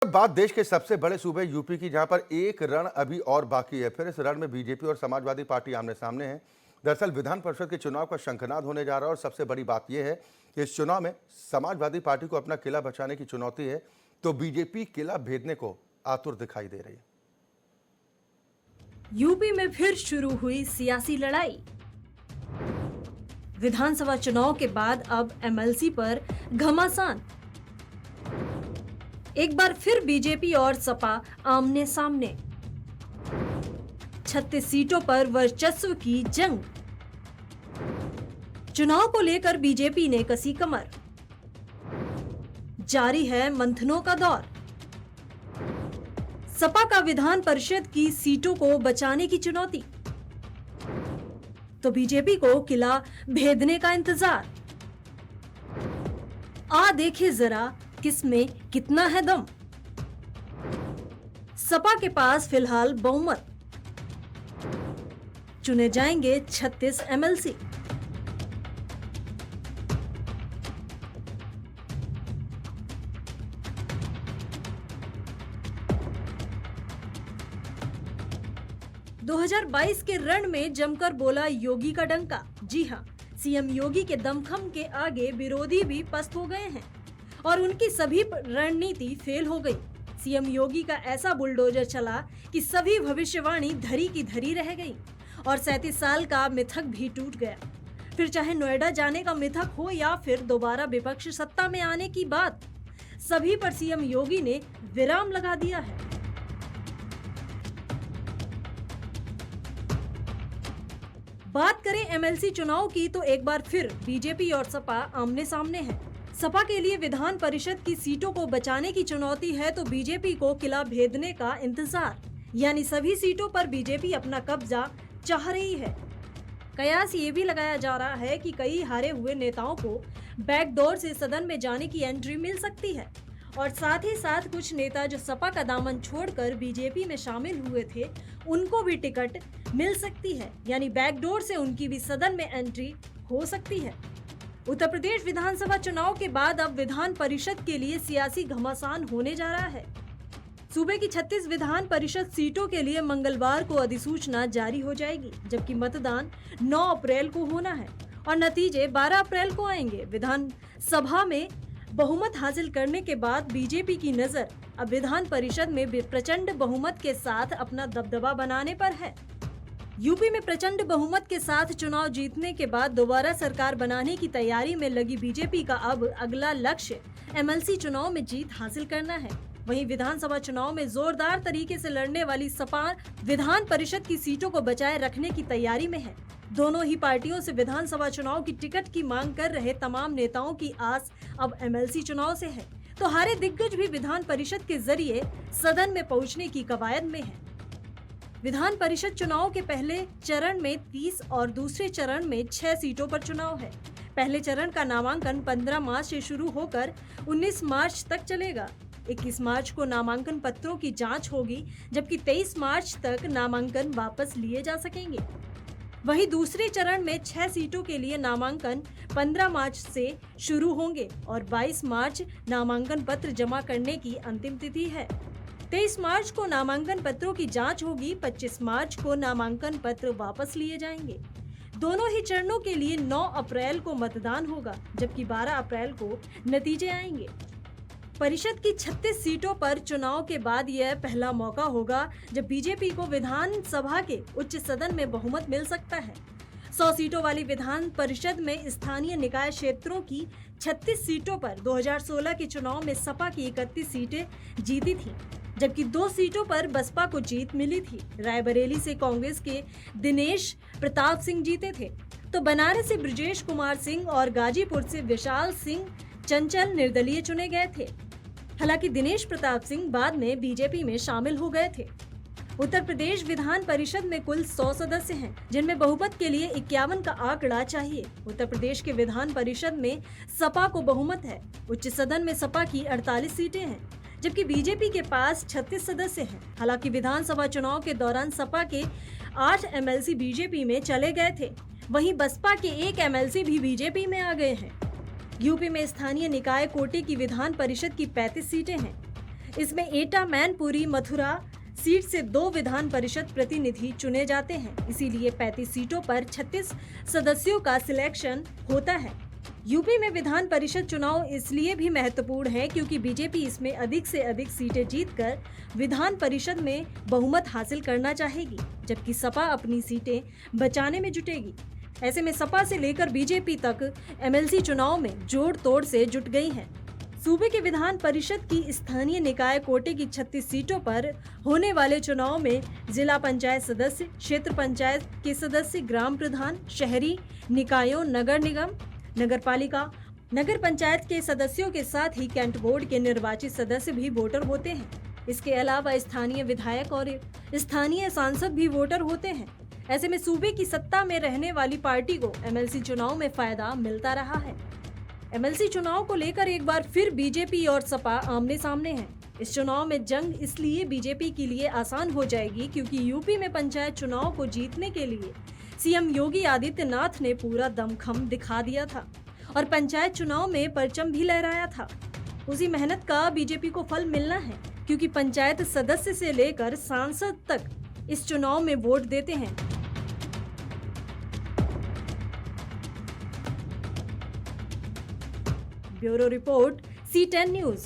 बात देश के सबसे बड़े सूबे यूपी की, जहां पर एक रण अभी और बाकी है। फिर इस रण में बीजेपी और समाजवादी पार्टी आमने सामने हैं। दरअसल विधान परिषद के चुनाव का शंखनाद होने जा रहा है और सबसे बड़ी बात यह है कि इस चुनाव में समाजवादी पार्टी को अपना किला बचाने की चुनौती है, तो बीजेपी किला भेदने को आतुर दिखाई दे रही है। यूपी में फिर शुरू हुई सियासी लड़ाई। विधानसभा चुनाव के बाद अब एमएलसी पर घमासान। एक बार फिर बीजेपी और सपा आमने सामने। 36 सीटों पर वर्चस्व की जंग। चुनाव को लेकर बीजेपी ने कसी कमर। जारी है मंथनों का दौर। सपा का विधान परिषद की सीटों को बचाने की चुनौती, तो बीजेपी को किला भेदने का इंतजार। आ देखे जरा किसमें कितना है दम। सपा के पास फिलहाल बहुमत, चुने जाएंगे 36 एमएलसी। दो 2022 के रण में जमकर बोला योगी का डंका। जी हां, सीएम योगी के दमखम के आगे विरोधी भी पस्त हो गए हैं और उनकी सभी रणनीति फेल हो गई। सीएम योगी का ऐसा बुलडोजर चला कि सभी भविष्यवाणी धरी की धरी रह गई और 37 साल का मिथक भी टूट गया। फिर चाहे नोएडा जाने का मिथक हो या फिर दोबारा विपक्ष सत्ता में आने की बात, सभी पर सीएम योगी ने विराम लगा दिया है। बात करें एमएलसी चुनाव की, तो एक बार फिर बीजेपी और सपा आमने सामने हैं। सपा के लिए विधान परिषद की सीटों को बचाने की चुनौती है, तो बीजेपी को किला भेदने का इंतजार। यानी सभी सीटों पर बीजेपी अपना कब्जा चाह रही है। कयास ये भी लगाया जा रहा है कि कई हारे हुए नेताओं को बैकडोर से सदन में जाने की एंट्री मिल सकती है और साथ ही साथ कुछ नेता जो सपा का दामन छोड़कर बीजेपी में शामिल हुए थे, उनको भी टिकट मिल सकती है। यानी बैकडोर से उनकी भी सदन में एंट्री हो सकती है। उत्तर प्रदेश विधानसभा चुनाव के बाद अब विधान परिषद के लिए सियासी घमासान होने जा रहा है। सूबे की 36 विधान परिषद सीटों के लिए मंगलवार को अधिसूचना जारी हो जाएगी, जबकि मतदान 9 अप्रैल को होना है और नतीजे 12 अप्रैल को आएंगे। विधानसभा में बहुमत हासिल करने के बाद बीजेपी की नजर अब विधान परिषद में प्रचंड बहुमत के साथ अपना दबदबा बनाने पर है। यूपी में प्रचंड बहुमत के साथ चुनाव जीतने के बाद दोबारा सरकार बनाने की तैयारी में लगी बीजेपी का अब अगला लक्ष्य एमएलसी चुनाव में जीत हासिल करना है। वहीं विधानसभा चुनाव में जोरदार तरीके से लड़ने वाली सपा विधान परिषद की सीटों को बचाए रखने की तैयारी में है। दोनों ही पार्टियों से विधानसभा चुनाव की टिकट की मांग कर रहे तमाम नेताओं की आस अब एमएलसी चुनाव से है, तो हारे दिग्गज भी विधान परिषद के जरिए सदन में पहुंचने की कवायद में है। विधान परिषद चुनाव के पहले चरण में 30 और दूसरे चरण में 6 सीटों पर चुनाव है। पहले चरण का नामांकन 15 मार्च से शुरू होकर 19 मार्च तक चलेगा। 21 मार्च को नामांकन पत्रों की जांच होगी, जबकि 23 मार्च तक नामांकन वापस लिए जा सकेंगे। वहीं दूसरे चरण में 6 सीटों के लिए नामांकन 15 मार्च से शुरू होंगे और 22 मार्च नामांकन पत्र जमा करने की अंतिम तिथि है। 23 मार्च को नामांकन पत्रों की जांच होगी, 25 मार्च को नामांकन पत्र वापस लिए जाएंगे। दोनों ही चरणों के लिए 9 अप्रैल को मतदान होगा, जबकि 12 अप्रैल को नतीजे आएंगे। परिषद की 36 सीटों पर चुनाव के बाद यह पहला मौका होगा जब बीजेपी को विधानसभा के उच्च सदन में बहुमत मिल सकता है। 100 सीटों वाली विधान परिषद में स्थानीय निकाय क्षेत्रों की 36 सीटों पर 2016 के चुनाव में सपा की 31 सीटें जीती थी, जबकि 2 सीटों पर बसपा को जीत मिली थी। रायबरेली से कांग्रेस के दिनेश प्रताप सिंह जीते थे, तो बनारस से ब्रजेश कुमार सिंह और गाजीपुर से विशाल सिंह चंचल निर्दलीय चुने गए थे। हालांकि दिनेश प्रताप सिंह बाद में बीजेपी में शामिल हो गए थे। उत्तर प्रदेश विधान परिषद में कुल 100 सदस्य हैं, जिनमें बहुमत के लिए 51 का आंकड़ा चाहिए। उत्तर प्रदेश के विधान परिषद में सपा को बहुमत है। उच्च सदन में सपा की 48 सीटें हैं, जबकि बीजेपी के पास 36 सदस्य हैं। हालांकि विधानसभा चुनाव के दौरान सपा के 8 एमएलसी बीजेपी में चले गए थे, वहीं बसपा के 1 एमएलसी भी बीजेपी में आ गए हैं। यूपी में स्थानीय निकाय कोटे की विधान परिषद की 35 सीटें हैं, इसमें एटा मैनपुरी मथुरा सीट से 2 विधान परिषद प्रतिनिधि चुने जाते हैं। इसीलिए 35 सीटों पर 36 सदस्यों का सिलेक्शन होता है। यूपी में विधान परिषद चुनाव इसलिए भी महत्वपूर्ण है क्योंकि बीजेपी इसमें अधिक से अधिक सीटें जीतकर विधान परिषद में बहुमत हासिल करना चाहेगी, जबकि सपा अपनी सीटें बचाने में जुटेगी। ऐसे में सपा से लेकर बीजेपी तक एमएलसी चुनाव में जोड़ तोड़ से जुट गई है। सूबे के विधान परिषद की स्थानीय निकाय कोटे की 36 सीटों पर होने वाले चुनाव में जिला पंचायत सदस्य, क्षेत्र पंचायत के सदस्य, ग्राम प्रधान, शहरी निकायों, नगर निगम, नगरपालिका, नगर पंचायत के सदस्यों के साथ ही कैंट बोर्ड के निर्वाचित सदस्य भी वोटर होते हैं। इसके अलावा स्थानीय विधायक और स्थानीय सांसद भी वोटर होते हैं। ऐसे में सूबे की सत्ता में रहने वाली पार्टी को एमएलसी चुनाव में फायदा मिलता रहा है। एमएलसी चुनाव को लेकर एक बार फिर बीजेपी और सपा आमने सामने हैं। इस चुनाव में जंग इसलिए बीजेपी के लिए आसान हो जाएगी क्योंकि यूपी में पंचायत चुनाव को जीतने के लिए सीएम योगी आदित्यनाथ ने पूरा दमखम दिखा दिया था और पंचायत चुनाव में परचम भी लहराया था। उसी मेहनत का बीजेपी को फल मिलना है क्योंकि पंचायत सदस्य से लेकर सांसद तक इस चुनाव में वोट देते हैं। Bureau report, C10 news.